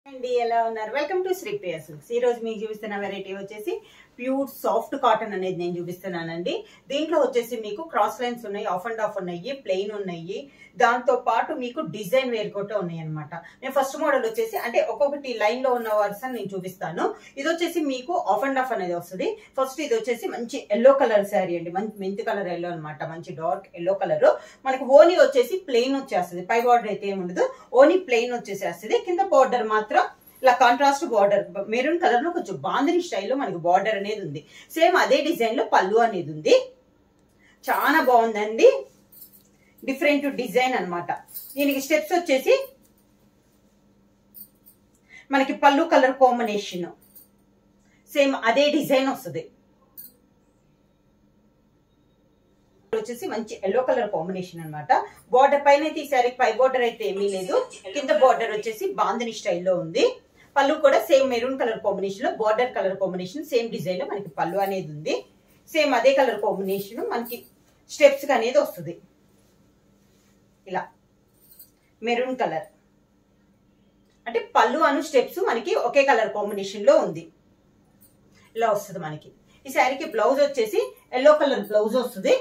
అండి ఎలా ఉన్నారు welcome to Sri Priya silks ఈ రోజు మీకు చూపిస్తున్న వెరైటీ వచ్చేసి ప్యూర్ సాఫ్ట్ కాటన్ అనేది నేను చూపిస్తున్నానండి దీంట్లో వచ్చేసి మీకు క్రాస్ లైన్స్ ఉన్నాయి ఆఫ్ అండ్ ఆఫ్ ఉన్నాయి ప్లెయిన్ ఉన్నాయి దాంతో పాటు మీకు డిజైన్ వేర్ కూడా ఉన్నాయి అన్నమాట నేను ఫస్ట్ మోడల్ వచ్చేసి అంటే ఒక్కొక్కటి లైన్ లో ఉన్న వర్షన్ నేను చూపిస్తాను ఇది వచ్చేసి మీకు ఆఫ్ అండ్ ఆఫ్ అనేది వస్తుంది ఫస్ట్ ఇది వచ్చేసి మంచి ఎల్లో కలర్ శారీ అండి మంచి మెంతి కలర్ ఎల్లో అన్నమాట మంచి డార్క్ ఎల్లో కలర్ మనకి ఓనీ వచ్చేసి ప్లెయిన్ వచ్చేస్తుంది పై బార్డర్ అయితే ఏముండదు ఓనీ ప్లెయిన్ వచ్చేసేస్తుంది కింద బార్డర్ మాత్రం ఇలా కాంట్రాస్ట్ బార్డర్ మెరూన్ కలర్ లో కొంచెం బాందిని స్టైల్లో మనకి బార్డర్ అనేది ఉంది సేమ్ అదే డిజైన్ లో పళ్ళు అనేది ఉంది చాలా బాగుందండి డిఫరెంట్ డిజైన్ అన్నమాట దీనికి స్టెప్స్ వచ్చేసి మనకి పళ్ళు కలర్ కాంబినేషన్ సేమ్ అదే డిజైన్ వస్తుంది వచ్చేసి మంచి ఎల్లో కలర్ కాంబినేషన్ అన్నమాట బార్డర్ పైన అయితే ఈ సారీకి పై బార్డర్ అయితే ఏమీ లేదు కింద బార్డర్ వచ్చేసి బాందిని స్టైల్లో ఉంది పళ్ళు కూడా సేమ్ మెరూన్ కలర్ కాంబినేషన్ లో border colour combination same design లో మనకి పళ్ళు అనేది ఉంది సేమ్ అదే కలర్ కాంబినేషన్ మనకి స్టెప్స్ అనేది వస్తుంది ఇలా మెరూన్ కలర్ అంటే పళ్ళు అను స్టెప్స్ మనకి ఒకే కలర్ కాంబినేషన్ లో ఉంది ఇలా వస్తుంది మనకి ఈ శారీకి బ్లౌజ్ వచ్చేసి ఎల్లో కలర్ బ్లౌజ్ వస్తుంది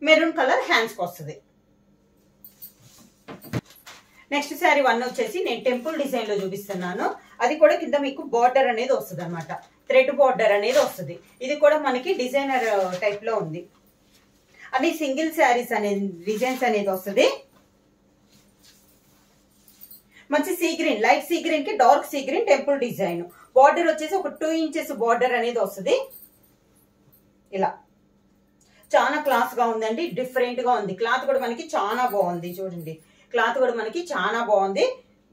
మెరూన్ కలర్ హ్యాండ్స్ కి వస్తుంది నెక్స్ట్ శారీ వన్ వచ్చేసి నేను టెంపుల్ డిజైన్ లో చూపిస్తున్నాను అది కూడా కింద మీకు బార్డర్ అనేది వస్తుంది అనమాట థ్రెడ్ బార్డర్ అనేది వస్తుంది ఇది కూడా మనకి డిజైనర్ టైప్ లో ఉంది అది సింగిల్ శారీస్ అనేది డిజైన్స్ అనేది వస్తుంది మంచి sea green light sea green కి dark sea green temple design border వచ్చేసి ఒక 2 ఇంచెస్ బార్డర్ అనేది వస్తుంది ఇలా చాలా క్లాస్ గా ఉందండి డిఫరెంట్ గా ఉంది క్లాత్ కూడా మనకి చాలా బాగుంది చూడండి క్లాత్ కూడా మనకి చాలా బాగుంది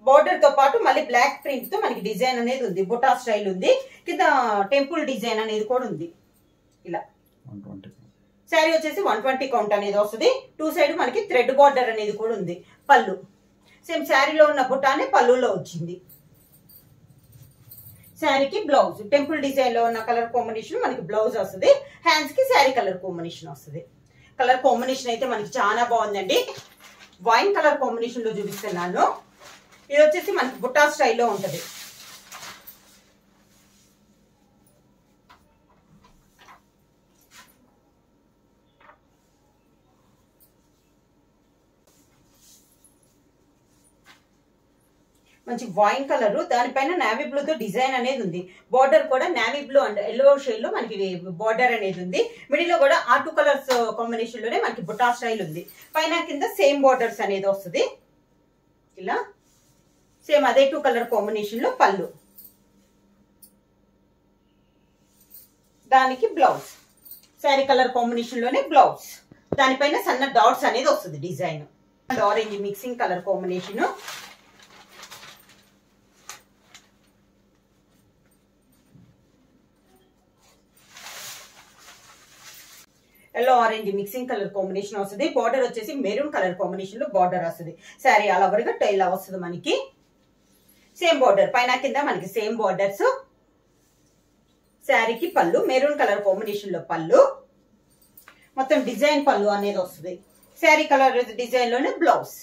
బార్డర్ తో పాటు మళ్ళీ బ్లాక్ ప్రింట్ తో మనకి డిజైన్ అనేది ఉంది బుటా స్టైల్ ఉంది కింద టెంపుల్ డిజైన్ అనేది కూడా ఉంది ఇలా శారీ వచ్చేసి 120 కౌంట్ అనేది వస్తుంది 2 సైడ్ మనకి థ్రెడ్ బార్డర్ అనేది కూడా ఉంది పళ్ళు సేమ్ శారీలో ఉన్న బుటానే పళ్ళులో వచ్చింది శారీకి బ్లౌజ్ టెంపుల్ డిజైన్ లో ఉన్న కలర్ కాంబినేషన్ మనకి బ్లౌజ్ వస్తుంది హ్యాండ్స్ కి శారీ కలర్ కాంబినేషన్ వస్తుంది కలర్ కాంబినేషన్ అయితే మనకి చాలా బాగుందండి వైన్ కలర్ కాంబినేషన్ లో చూపిస్తున్నాను ఇది వచ్చేసి మనకి బుట్టా స్టైల్లో ఉంటది మంచి వైన్ కలర్ దానిపైన నావీ బ్లూ తో డిజైన్ అనేది ఉంది బార్డర్ కూడా navy blue and yellow shade లో మనకి బార్డర్ అనేది ఉంది మిడిల్ లో కూడా ఆ 2 కలర్స్ కాంబినేషన్ లోనే మనకి బుటా స్టైల్ ఉంది పైన కింద సేమ్ బార్డర్స్ అనేది వస్తుంది ఇలా సేమ్ అదే 2 కలర్ కాంబినేషన్ లో పళ్ళు దానికి బ్లౌజ్ శారీ కలర్ కాంబినేషన్ లోనే బ్లౌజ్ దానిపైన సన్న డాట్స్ అనేది వస్తుంది design and orange mixing colour combination yellow orange mixing colour combination వస్తుంది బార్డర్ వచ్చేసి మెరూన్ కలర్ కాంబినేషన్ లో బార్డర్ వస్తుంది శారీ ఆల్ ఓవర్ గా టైల్ వస్తుంది మనకి సేమ్ బార్డర్ పైన కింద మనకి సేమ్ బార్డర్స్ శారీకి పళ్ళు మెరూన్ కలర్ కాంబినేషన్ లో పళ్ళు మొత్తం డిజైన్ పళ్ళు అనేది వస్తుంది శారీ కలర్ డిజైన్ లోనే బ్లౌజ్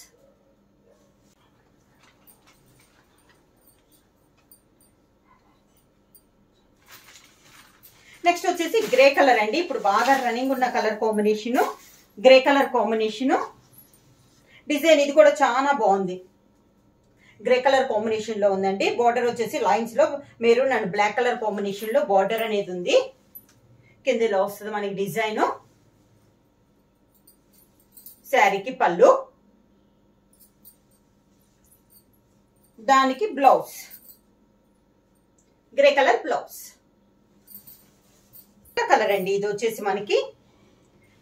నెక్స్ట్ వచ్చేసి గ్రే కలర్ అండి ఇప్పుడు బాగా రన్నింగ్ ఉన్న colour combination grey colour combination design ఇది కూడా చాలా బాగుంది గ్రే కలర్ కాంబినేషన్ లో ఉందండి బార్డర్ వచ్చేసి లైన్స్ లో maroon and black colour combination లో బార్డర్ అనేది ఉంది కిందలో వస్తుంది మనకి డిజైన్ శారీకి పళ్ళు దానికి blouse grey colour blouse colour అండి ఇది వచ్చేసి మనకి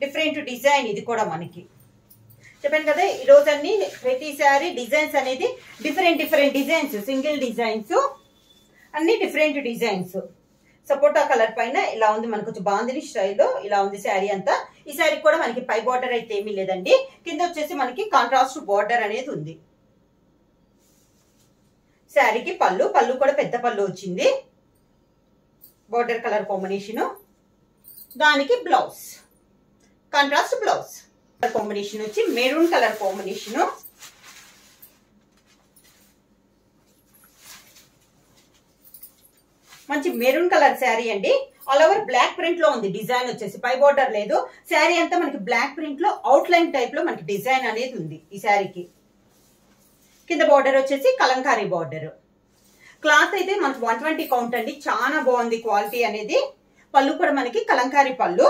డిఫరెంట్ డిజైన్ ఇది కూడా మనకి చెప్పాను కదా ఈ రోజు అన్ని ప్రతిసారి డిజైన్స్ అనేది డిఫరెంట్ డిజైన్స్ సింగిల్ డిజైన్స్ అన్ని డిఫరెంట్ డిజైన్స్ సపోటా కలర్ పైన ఇలా ఉంది మనకు కొంచెం బాందిని స్టైల్లో ఇలా ఉంది శారీ అంతా ఈ శారీ కూడా మనకి పై బార్డర్ అయితే ఏమీ లేదండి కింద వచ్చేసి మనకి కాంట్రాస్ట్ బార్డర్ అనేది ఉంది శారీకి పళ్ళు కూడా పెద్ద పళ్ళు వచ్చింది బార్డర్ కలర్ కాంబినేషన్ దానికి బ్లౌజ్ కాంట్రాస్ట్ బ్లౌజ్ కాంబినేషన్ వచ్చి మెరూన్ కలర్ కాంబినేషన్ మంచి మెరూన్ కలర్ శారీ అండి. ఆల్ ఓవర్ బ్లాక్ ప్రింట్ లో ఉంది. డిజైన్ వచ్చేసి పై బార్డర్ లేదు. శారీ అంతా మనకి బ్లాక్ ప్రింట్ లో అవుట్ లైన్ టైప్ లో మనకి డిజైన్ అనేది ఉంది ఈ శారీకి. కింద బార్డర్ వచ్చేసి కలంకారీ బార్డర్. క్లాత్ అయితే మనకి 120 కౌంట్ అండి. చాలా బాగుంది క్వాలిటీ అనేది. పళ్ళు కూడా మనకి కలంకారీ పళ్ళు.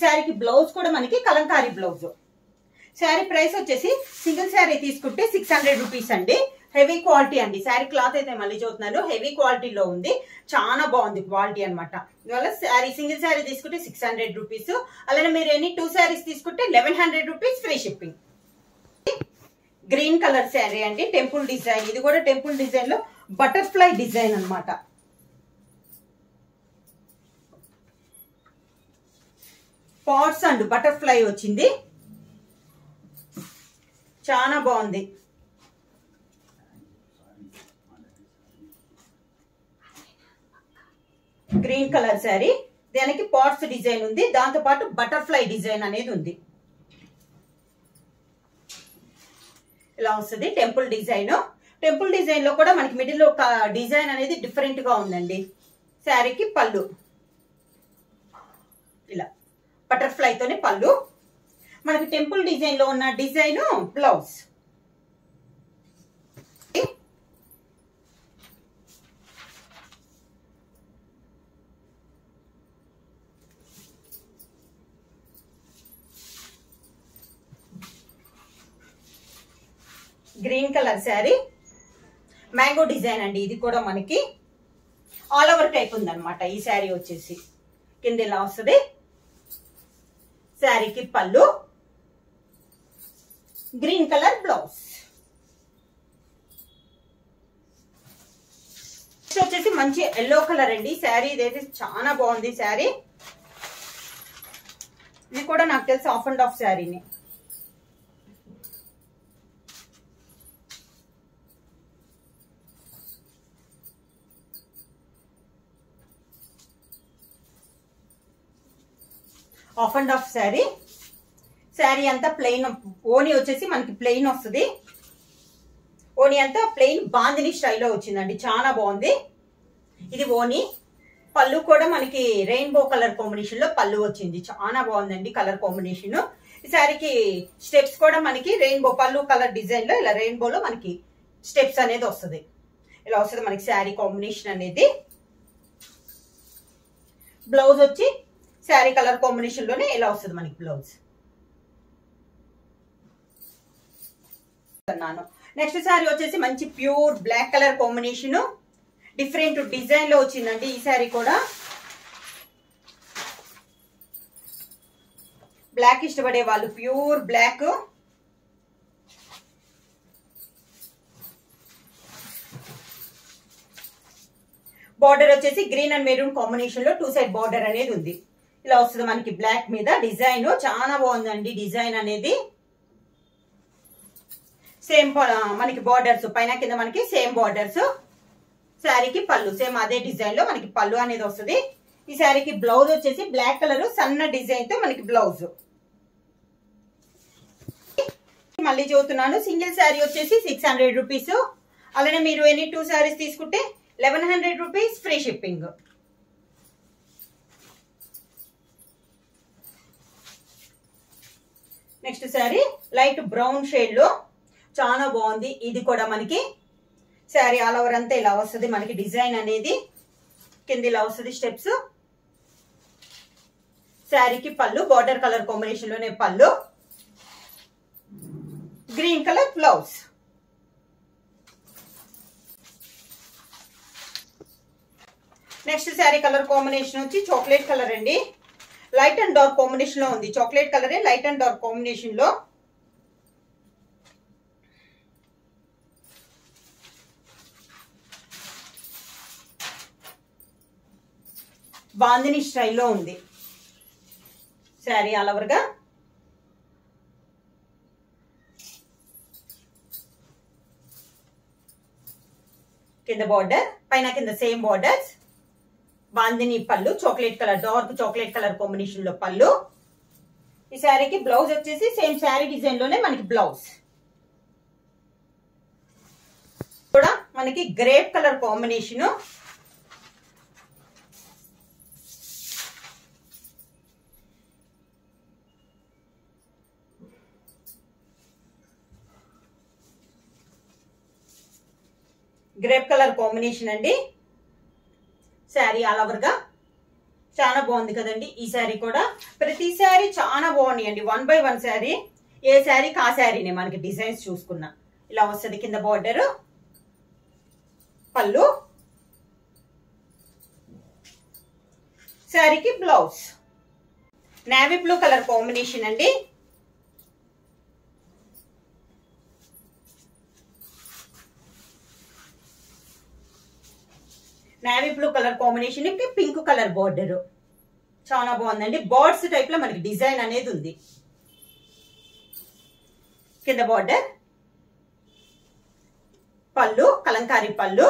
శారీకి బ్లౌజ్ కూడా మనకి కలంకారీ బ్లౌజ్. శారీ ప్రైస్ వచ్చేసి సింగిల్ శారీ తీసుకుంటే 600 రూపీస్ అండి. హెవీ క్వాలిటీ అండి. శారీ క్లాత్ అయితే మళ్ళీ చూస్తున్నాను హెవీ క్వాలిటీలో ఉంది. చాలా బాగుంది క్వాలిటీ అనమాట. ఇవాళ శారీ సింగిల్ శారీ తీసుకుంటే 600 రూపీస్. అలానే మీరు ఎన్ని 2 శారీస్ తీసుకుంటే 1100 rupees free shipping. Green colour sari అండి. Temple design. ఇది కూడా టెంపుల్ డిజైన్ లో బటర్ఫ్లై డిజైన్ అనమాట. పాట్స్ అండ్ బటర్ఫ్లై వచ్చింది. చాలా బాగుంది. Green colour sari. దానికి పాట్స్ డిజైన్ ఉంది. దాంతో పాటు బటర్ఫ్లై డిజైన్ అనేది ఉంది. ఇలా వస్తుంది టెంపుల్ డిజైన్. టెంపుల్ డిజైన్ లో కూడా మనకి మిడిల్ లో ఒక డిజైన్ అనేది డిఫరెంట్ గా ఉందండి. శారీకి పళ్ళు ఇలా బటర్ఫ్లై తోనే పళ్ళు. మనకి టెంపుల్ డిజైన్ లో ఉన్న design blouse. Green colour sari. Mango design అండి. ఇది కూడా మనకి ఆల్ ఓవర్ టైప్ ఉందన్నమాట. ఈ శారీ వచ్చేసి కింద ఇలా వస్తుంది. శారీకి పళ్ళు, గ్రీన్ కలర్ బ్లౌజ్. వచ్చేసి మంచి ఎల్లో కలర్ అండి. శారీ ఇదైతే చాలా బాగుంది శారీ. ఇది కూడా నాకు తెలిసి ఆఫ్ అండ్ ఆఫ్ శారీని. Of and of sari. Sari అంతా ప్లెయిన్. ఓని వచ్చేసి మనకి ప్లెయిన్ వస్తుంది. ఓని అంతా ప్లెయిన్ బాందిని స్టైల్లో వచ్చిందండి. చాలా బాగుంది. ఇది ఓని. పళ్ళు కూడా మనకి రెయిన్బో కలర్ కాంబినేషన్ లో పళ్ళు వచ్చింది. చాలా బాగుందండి కలర్ కాంబినేషన్. ఈ శారీకి స్టెప్స్ కూడా మనకి రెయిన్బో పళ్ళు కలర్ డిజైన్ లో ఇలా రెయిన్బోలో మనకి స్టెప్స్ అనేది వస్తుంది. ఇలా వస్తుంది మనకి శారీ కాంబినేషన్ అనేది. బ్లౌజ్ వచ్చి శారీ కలర్ కాంబినేషన్ లోనే ఇలా వస్తుంది మనకి బ్లౌజ్. నెక్స్ట్ శారీ వచ్చేసి మంచి pure black colour combination. Different design లో వచ్చిందండి ఈ శారీ కూడా. బ్లాక్ ఇష్టపడే వాళ్ళు ప్యూర్ బ్లాక్. బార్డర్ వచ్చేసి గ్రీన్ అండ్ మెరూన్ కాంబినేషన్ లో 2 సైడ్ బార్డర్ అనేది ఉంది. ఇలా వస్తుంది మనకి బ్లాక్ మీద డిజైన్. చాలా బాగుందండి డిజైన్ అనేది. సేమ్ మనకి బార్డర్స్ పైన కింద మనకి సేమ్ బార్డర్స్. శారీకి పళ్ళు సేమ్ అదే డిజైన్ లో మనకి పళ్ళు అనేది వస్తుంది. ఈ శారీకి బ్లౌజ్ వచ్చేసి బ్లాక్ కలర్ సన్న డిజైన్ తో మనకి బ్లౌజ్. మళ్ళీ చూస్తున్నాను. సింగిల్ శారీ వచ్చేసి 600 రూపీస్. అలానే మీరు ఎనీ 2 శారీస్ తీసుకుంటే 1100 rupees free shipping. Next sari light brown shade లో చాలా బాగుంది. ఇది కూడా మనకి శారీ ఆల్ ఓవర్ అంతా ఇలా వస్తుంది మనకి డిజైన్ అనేది. కింద ఇలా వస్తుంది స్టెప్స్. శారీకి పళ్ళు బార్డర్ కలర్ కాంబినేషన్ లోనే పళ్ళు, green colour blouse. Next sari colour combination వచ్చి చాక్లెట్ కలర్ అండి. లైట్ అండ్ డార్క్ కాంబినేషన్ లో ఉంది. చాక్లెట్ కలరే లైట్ అండ్ డార్క్ కాంబినేషన్ లో. బాందిని స్టైల్లో ఉంది శారీ ఆల్ ఓవర్ గా. కింద బార్డర్ పైన కింద సేమ్ బార్డర్స్. బాందిని పళ్ళు chocolate colour dark chocolate colour combination లో పళ్ళు. ఈ శారీకి బ్లౌజ్ వచ్చేసి సేమ్ శారీ డిజైన్ లోనే మనకి బ్లౌజ్ కూడా మనకి grape colour combination. Grape colour combination అండి. శారీ ఆల్ ఓవర్ గా చాలా బాగుంది కదండి. ఈ శారీ కూడా ప్రతి శారీ చాలా బాగున్నాయి అండి. 1 by 1 శారీ. ఏ శారీకి ఆ శారీనే మనకి డిజైన్స్ చూసుకున్నా. ఇలా వస్తుంది కింద బార్డర్, పళ్ళు, శారీకి blouse. Navy blue colour combination అండి. నేవీ బ్లూ కలర్ కాంబినేషన్ కి పింక్ కలర్ బార్డర్ చాలా బాగుందండి. బర్డ్స్ టైప్ లో మనకి డిజైన్ అనేది ఉంది. కింద బార్డర్, పళ్ళు, కలంకారీ పళ్ళు,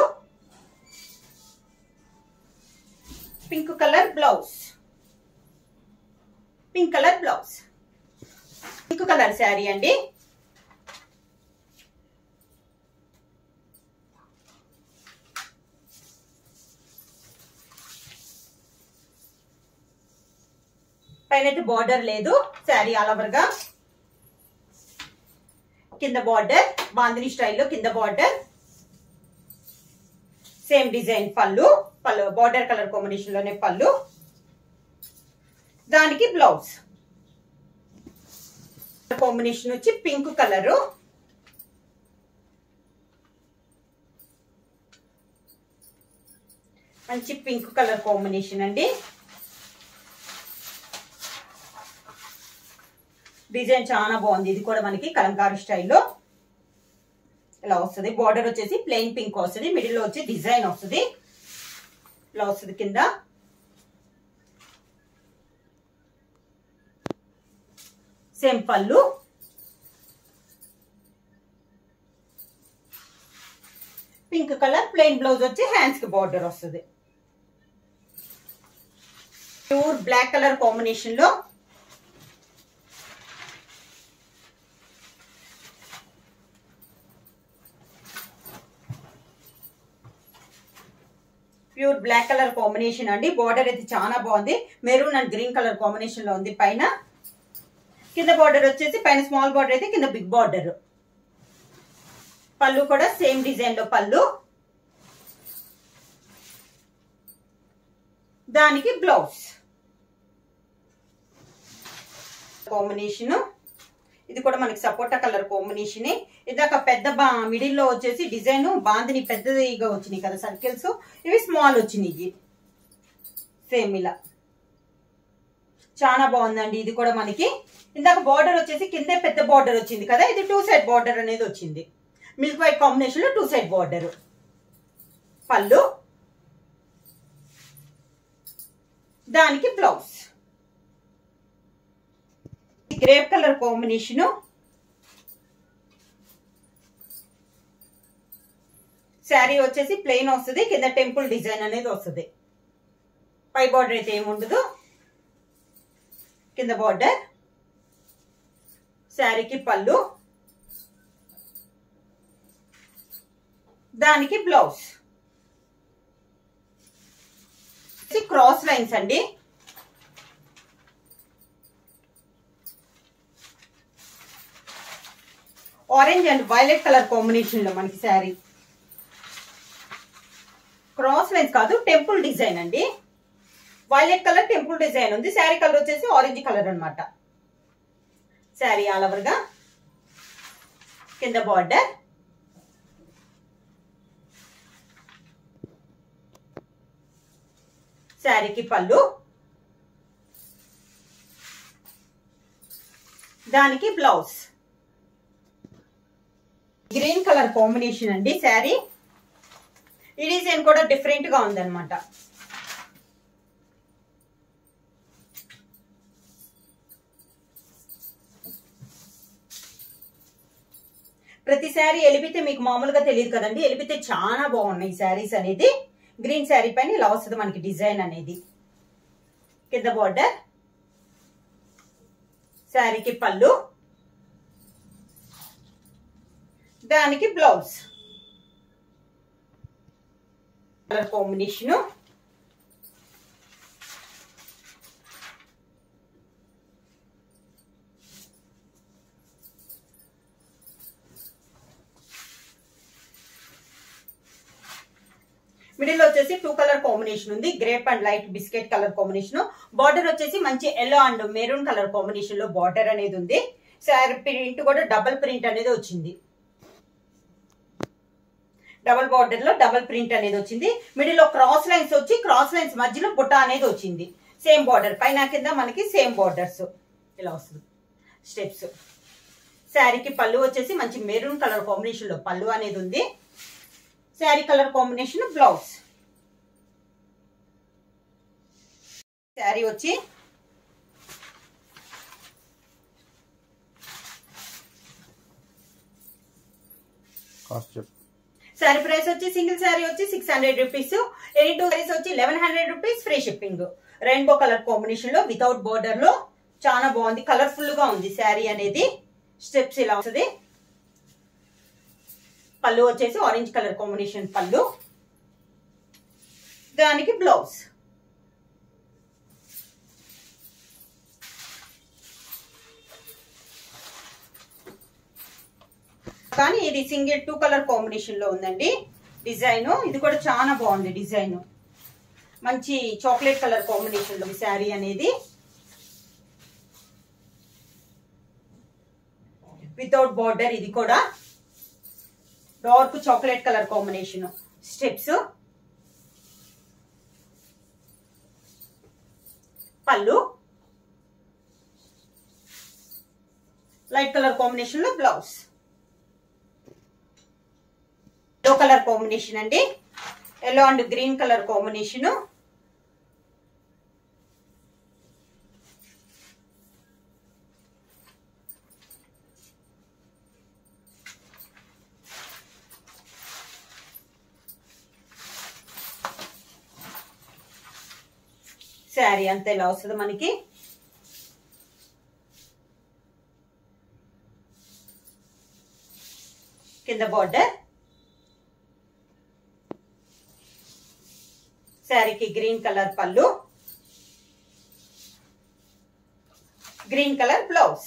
pink colour blouse, pink colour blouse, pink colour sari అండి. పైన బార్డర్ లేదు, శారీ ఆల్ ఓవర్ గా. కింద బార్డర్ బాందిని స్టైల్లో కింద బార్డర్, సేమ్ డిజైన్ పళ్ళు, పళ్ళు బార్డర్ కలర్ కాంబినేషన్ లోనే పళ్ళు, దానికి బ్లౌజ్. కాంబినేషన్ వచ్చి పింక్ కలరు, మంచి పింక్ కలర్ కాంబినేషన్ అండి. డిజైన్ చాలా బాగుంది. ఇది కూడా మనకి కలంకారీ స్టైల్లో ఇలా వస్తుంది. బార్డర్ వచ్చేసి ప్లెయిన్ పింక్ వస్తుంది, మిడిల్ లో వచ్చి డిజైన్ వస్తుంది. ఇలా వస్తుంది కింద. సేమ్ పళ్ళు, పింక్ కలర్ ప్లెయిన్ బ్లౌజ్ వచ్చి హ్యాండ్స్ కి బార్డర్ వస్తుంది. ప్యూర్ బ్లాక్ కలర్ కాంబినేషన్ లో ప్యూర్ బ్లాక్ కలర్ కాంబినేషన్ అండి. బార్డర్ అయితే చాలా బాగుంది. Maroon and green colour combination లో ఉంది పైన. కింద బార్డర్ వచ్చేసి పైన స్మాల్ బార్డర్ అయితే కింద బిగ్ బార్డర్. పళ్ళు కూడా సేమ్ డిజైన్ లో పళ్ళు, దానికి బ్లౌజ్. కాంబినేషన్ ఇది కూడా మనకి సపోటా కలర్ కాంబినేషన్. ఇదాక పెద్ద మిడిల్ లో వచ్చేసి డిజైన్ బాందిని పెద్దదిగా వచ్చినాయి కదా సర్కిల్స్, ఇవి స్మాల్ వచ్చినాయి. సేమ్ ఇలా చాలా బాగుందండి. ఇది కూడా మనకి ఇందాక బార్డర్ వచ్చేసి కిందే పెద్ద బార్డర్ వచ్చింది కదా, ఇది 2 సైడ్ బార్డర్ అనేది వచ్చింది. మిల్క్ వైట్ కాంబినేషన్ లో 2 సైడ్ బార్డర్, పళ్ళు, దానికి blouse. Grape colour combination, sari వచ్చేసి ప్లెయిన్ వస్తుంది, కింద టెంపుల్ డిజైన్ అనేది వస్తుంది. పై బార్డర్ అయితే ఏముండదు, కింద బార్డర్, శారీకి పళ్ళు, దానికి బ్లౌజ్. క్రాస్ లైన్స్ అండి. Orange and violet colour combination లో మనకి శారీ. క్రాస్ లైన్స్ కాదు, టెంపుల్ డిజైన్ అండి. వైలెట్ కలర్ టెంపుల్ డిజైన్ ఉంది. శారీ కలర్ వచ్చేసి ఆరెంజ్ కలర్ అన్నమాట. శారీ ఆల్ ఓవర్ గా కింద బార్డర్, శారీకి పళ్ళు, దానికి బ్లౌజ్. గ్రీన్ కలర్ కాంబినేషన్ అండి శారీ. ఈ డిజైన్ కూడా డిఫరెంట్ గా ఉందన్నమాట. ప్రతి శారీ ఎలిపితే మీకు మామూలుగా తెలియదు కదండి, ఎలిపితే చాలా బాగున్నాయి శారీస్ అనేది. గ్రీన్ శారీ పైన ఇలా వస్తుంది మనకి డిజైన్ అనేది. కింద బార్డర్, శారీకి పళ్ళు, దానికి బ్లౌజ్. కలర్ కాంబినేషన్, మిడిల్ వచ్చేసి 2 కలర్ కాంబినేషన్ ఉంది, grape and light biscuit colour combination. Border వచ్చేసి మంచి yellow and maroon colour combination లో బార్డర్ అనేది ఉంది. శారీ ప్రింట్ కూడా డబుల్ ప్రింట్ అనేది వచ్చింది, డబుల్ బార్డర్ లో డబుల్ ప్రింట్ అనేది వచ్చింది. మిడిల్ లో క్రాస్ లైన్స్ వచ్చి క్రాస్ లైన్స్ మధ్యలో బుట్ట అనేది వచ్చింది. సేమ్ బార్డర్ పైన కింద మనకి సేమ్ బార్డర్స్ ఇలా వస్తుంది స్టెప్స్. శారీకి పళ్ళు వచ్చేసి మంచి మెరూన్ కలర్ కాంబినేషన్ లో పళ్ళు అనేది ఉంది. Sari colour combination blouse. Sari వచ్చి శారీ ప్రైస్ వచ్చి సింగిల్ శారీ వచ్చి 600 రూపీస్, ఎనీ 2 సారీస్ వచ్చి 1100 rupees, free shipping. Rainbow colour combination లో వితౌట్ బోర్డర్ లో చాలా బాగుంది, కలర్ఫుల్ గా ఉంది శారీ అనేది. స్టెప్స్ ఇలా వస్తుంది. పళ్ళు వచ్చేసి ఆరెంజ్ కలర్ కాంబినేషన్ పళ్ళు, దానికి బ్లౌజ్. కానీ ఇది సింగిల్ 2 కలర్ కాంబినేషన్ లో ఉందండి డిజైన్. ఇది కూడా చాలా బాగుంది డిజైన్, మంచి చాక్లెట్ కలర్ కాంబినేషన్ లో శారీ అనేది. వితౌట్ బార్డర్, ఇది కూడా dark chocolate colour combination. Steps, పళ్ళు లైట్ కలర్ కాంబినేషన్ లో బ్లౌజ్. ఎల్లో కలర్ కాంబినేషన్ అండి, yellow and green colour combination. Sari అంతా ఇలా వస్తుంది మనకి. కింద బార్డర్. శారీకి గ్రీన్ కలర్ పళ్ళు, green colour blouse.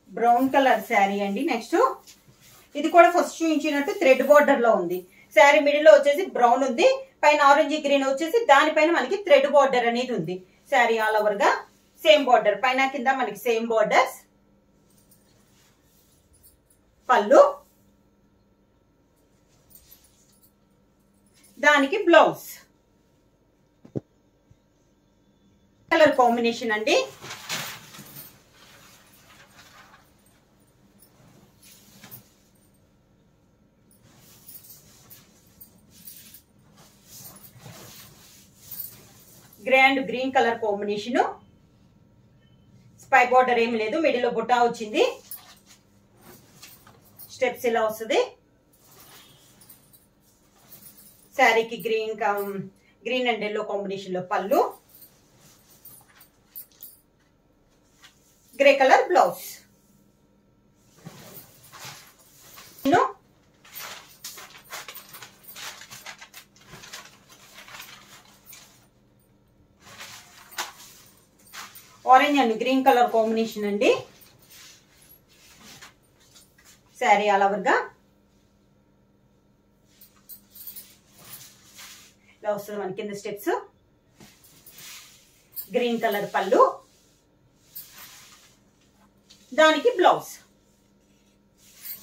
Brown colour sari అండి. నెక్స్ట్ ఇది కూడా ఫస్ట్ చూపించినట్టు థ్రెడ్ బార్డర్ లో ఉంది. శారీ మిడిల్ లో వచ్చేసి బ్రౌన్ ఉంది, పైన ఆరెంజ్ గ్రీన్ వచ్చేసి దానిపైన మనకి థ్రెడ్ బార్డర్ అనేది ఉంది. శారీ ఆల్ ఓవర్ గా సేమ్ బార్డర్, పైన కింద మనకి సేమ్ బార్డర్స్. పళ్ళు, దానికి బ్లౌజ్. కలర్ కాంబినేషన్ అండి. Grey and green colour combination. Spy border ఏమి లేదు, మిడిల్ లో బుట్ట వచ్చింది. స్టెప్స్ ఇలా వస్తుంది. శారీకి గ్రీన్ అండ్ ఎల్లో కాంబినేషన్ లో పళ్ళు, grey colour blouse. Orange and green colour combination అండి. శారీ ఆల్ ఓవర్ గా ఇలా వస్తుంది మనకి. కింద స్టెప్స్, గ్రీన్ కలర్ పళ్ళు, దానికి బ్లౌజ్.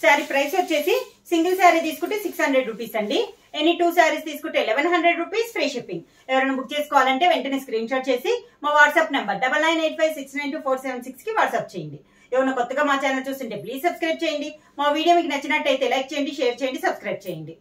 శారీ ప్రైస్ వచ్చేసి సింగిల్ శారీ తీసుకుంటే 600 రూపీస్ అండి, ఎనీ 2 శారీస్ తీసుకుంటే 1100 రూపీస్, ఫ్రీ షిప్పింగ్. ఎవరైనా బుక్ చేసుకోవాలంటే వెంటనే స్క్రీన్ షాట్ చేసి మా వాట్సాప్ నెంబర్ 9985692476 కి వాట్సాప్ చేయండి. ఎవరైనా కొత్తగా మా ఛానల్ చూస్తుంటే ప్లీజ్ సబ్స్క్రైబ్ చేయండి. మా వీడియో మీకు నచ్చినట్టయితే లైక్ చేయండి, షేర్ చేయండి, సబ్స్క్రైబ్ చేయండి.